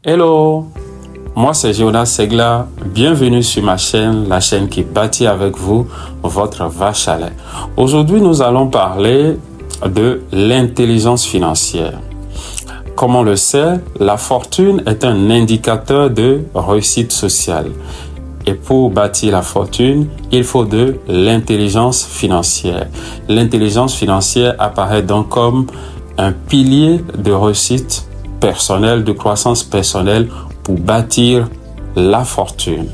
Hello, moi c'est Jonas Segla, bienvenue sur ma chaîne, la chaîne qui bâtit avec vous votre vache à lait. Aujourd'hui nous allons parler de l'intelligence financière. Comme on le sait, la fortune est un indicateur de réussite sociale. Et pour bâtir la fortune, il faut de l'intelligence financière. L'intelligence financière apparaît donc comme un pilier de réussite personnelle, de croissance personnelle pour bâtir la fortune.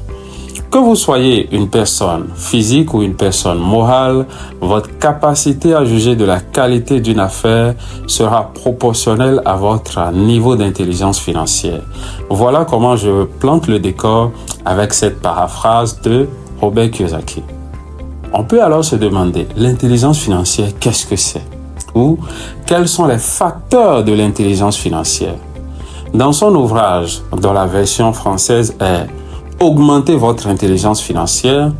Que vous soyez une personne physique ou une personne morale, votre capacité à juger de la qualité d'une affaire sera proportionnelle à votre niveau d'intelligence financière. Voilà comment je plante le décor avec cette paraphrase de Robert Kiyosaki. On peut alors se demander, l'intelligence financière, qu'est-ce que c'est? Ou quels sont les facteurs de l'intelligence financière? Dans son ouvrage, dont la version française est « Augmenter votre intelligence financière »,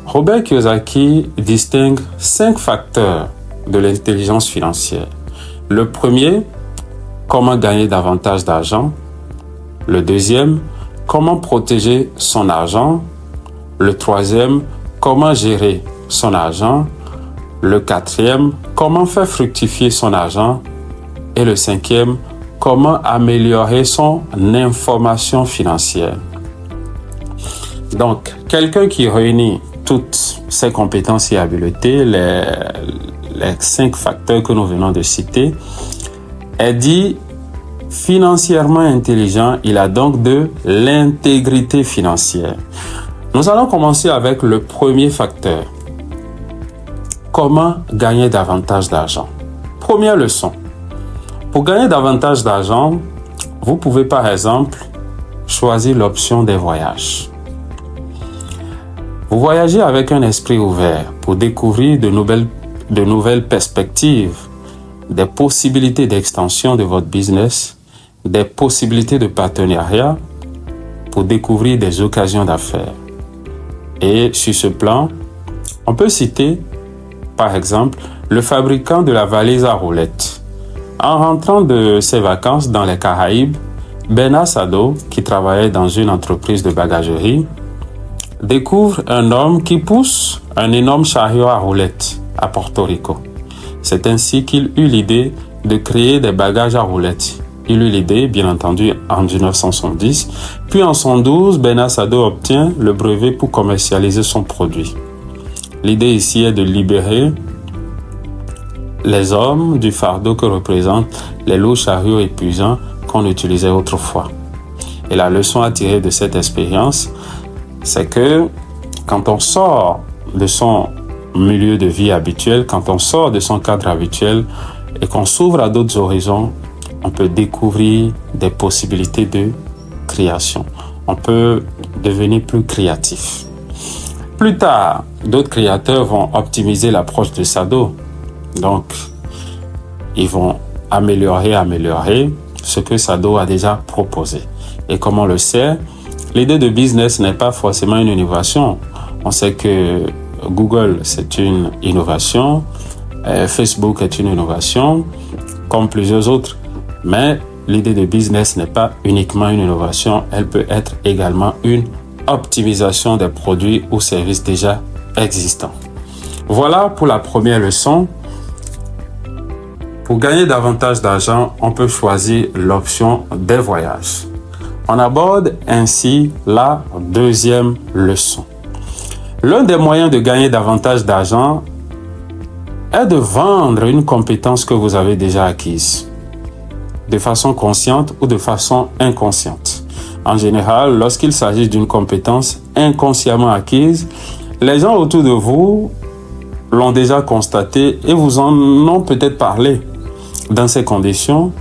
Robert Kiyosaki distingue 5 facteurs de l'intelligence financière. Le premier, comment gagner davantage d'argent. Le deuxième, comment protéger son argent. Le troisième, comment gérer son argent. Le quatrième, comment faire fructifier son argent. Et le cinquième, comment améliorer son information financière. Donc, quelqu'un qui réunit toutes ces compétences et habiletés, les 5 facteurs que nous venons de citer, est dit financièrement intelligent, il a donc de l'intégrité financière. Nous allons commencer avec le premier facteur. Comment gagner davantage d'argent? Première leçon. Pour gagner davantage d'argent, vous pouvez par exemple choisir l'option des voyages. Vous voyagez avec un esprit ouvert pour découvrir de nouvelles perspectives, des possibilités d'extension de votre business, des possibilités de partenariat pour découvrir des occasions d'affaires. Et sur ce plan, on peut citer par exemple le fabricant de la valise à roulettes. En rentrant de ses vacances dans les Caraïbes, Bernard Sadeau, qui travaillait dans une entreprise de bagagerie, découvre un homme qui pousse un énorme chariot à roulettes à Porto Rico. C'est ainsi qu'il eut l'idée de créer des bagages à roulettes. Il eut l'idée, bien entendu, en 1970. Puis en 1912, Bernard Sadeau obtient le brevet pour commercialiser son produit. L'idée ici est de libérer les hommes du fardeau que représentent les lourds chariots épuisants qu'on utilisait autrefois. Et la leçon à tirer de cette expérience, c'est que quand on sort de son milieu de vie habituel, quand on sort de son cadre habituel et qu'on s'ouvre à d'autres horizons, on peut découvrir des possibilités de création. On peut devenir plus créatif. Plus tard, d'autres créateurs vont optimiser l'approche de Sadeau. Donc, ils vont améliorer ce que Sadeau a déjà proposé. Et comme on le sait, l'idée de business n'est pas forcément une innovation. On sait que Google, c'est une innovation, Facebook est une innovation, comme plusieurs autres. Mais l'idée de business n'est pas uniquement une innovation, elle peut être également une optimisation des produits ou services déjà existants. Voilà pour la première leçon. Pour gagner davantage d'argent, on peut choisir l'option des voyages. On aborde ainsi la deuxième leçon. L'un des moyens de gagner davantage d'argent est de vendre une compétence que vous avez déjà acquise, de façon consciente ou de façon inconsciente. En général, lorsqu'il s'agit d'une compétence inconsciemment acquise, les gens autour de vous l'ont déjà constaté et vous en ont peut-être parlé. Dans ces conditions,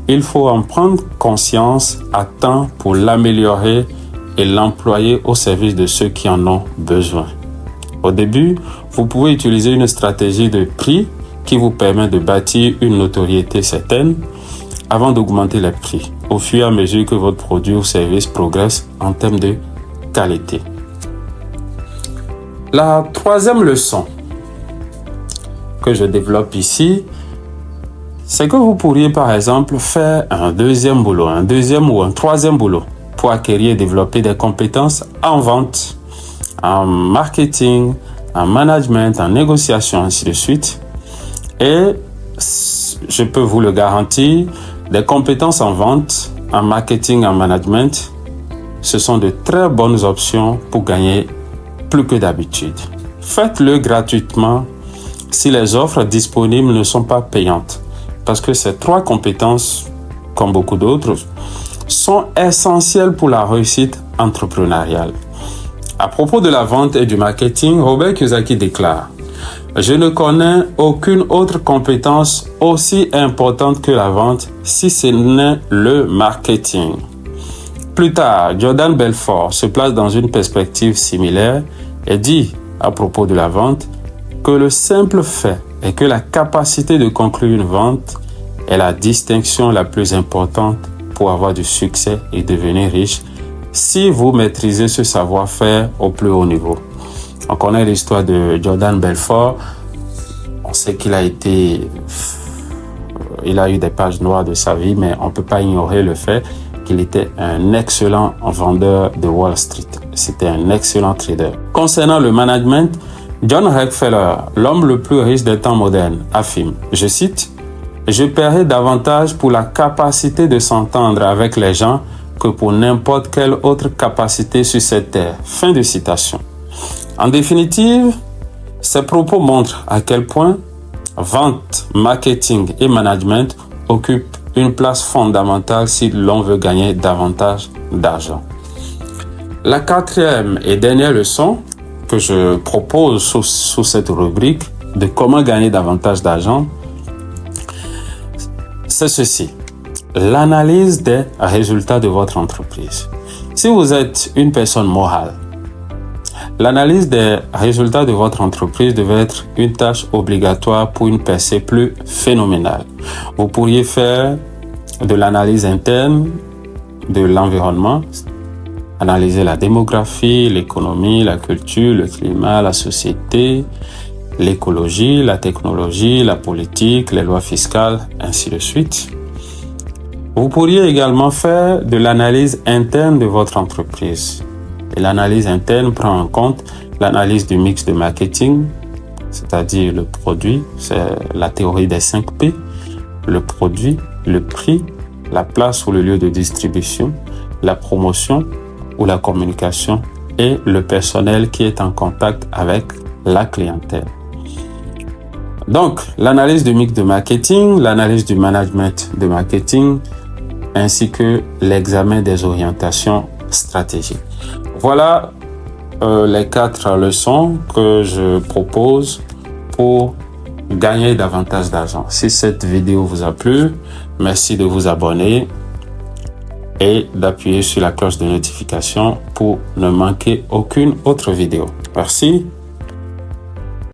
il faut en prendre conscience à temps pour l'améliorer et l'employer au service de ceux qui en ont besoin. Au début, vous pouvez utiliser une stratégie de prix qui vous permet de bâtir une notoriété certaine avant d'augmenter les prix au fur et à mesure que votre produit ou service progresse en termes de qualité. La troisième leçon que je développe ici, c'est que vous pourriez par exemple faire un deuxième boulot, un deuxième ou un troisième boulot pour acquérir et développer des compétences en vente, en marketing, en management, en négociation, ainsi de suite. Et je peux vous le garantir, des compétences en vente, en marketing, en management, ce sont de très bonnes options pour gagner plus que d'habitude. Faites-le gratuitement si les offres disponibles ne sont pas payantes. Parce que ces trois compétences, comme beaucoup d'autres, sont essentielles pour la réussite entrepreneuriale. À propos de la vente et du marketing, Robert Kiyosaki déclare « Je ne connais aucune autre compétence aussi importante que la vente si ce n'est le marketing. » Plus tard, Jordan Belfort se place dans une perspective similaire et dit à propos de la vente que le simple fait est que la capacité de conclure une vente est la distinction la plus importante pour avoir du succès et devenir riche si vous maîtrisez ce savoir-faire au plus haut niveau. On connaît l'histoire de Jordan Belfort. On sait qu'il a eu des pages noires de sa vie, mais on ne peut pas ignorer le fait qu'il était un excellent vendeur de Wall Street. C'était un excellent trader. Concernant le management, John Rockefeller, l'homme le plus riche des temps modernes, affirme, je cite, « Je paierai davantage pour la capacité de s'entendre avec les gens que pour n'importe quelle autre capacité sur cette terre. » Fin de citation. En définitive, ces propos montrent à quel point vente, marketing et management occupent une place fondamentale si l'on veut gagner davantage d'argent. La quatrième et dernière leçon que je propose sous cette rubrique de comment gagner davantage d'argent, c'est ceci. L'analyse des résultats de votre entreprise. Si vous êtes une personne morale, l'analyse des résultats de votre entreprise devait être une tâche obligatoire pour une percée plus phénoménale. Vous pourriez faire de l'analyse interne de l'environnement, analyser la démographie, l'économie, la culture, le climat, la société, l'écologie, la technologie, la politique, les lois fiscales, ainsi de suite. Vous pourriez également faire de l'analyse interne de votre entreprise. Et l'analyse interne prend en compte l'analyse du mix de marketing, c'est-à-dire le produit, c'est la théorie des 5 P, le produit, le prix, la place ou le lieu de distribution, la promotion ou la communication et le personnel qui est en contact avec la clientèle. Donc, l'analyse du mix de marketing, l'analyse du management de marketing, ainsi que l'examen des orientations stratégiques. Voilà les 4 leçons que je propose pour gagner davantage d'argent. Si cette vidéo vous a plu, merci de vous abonner et d'appuyer sur la cloche de notification pour ne manquer aucune autre vidéo. Merci.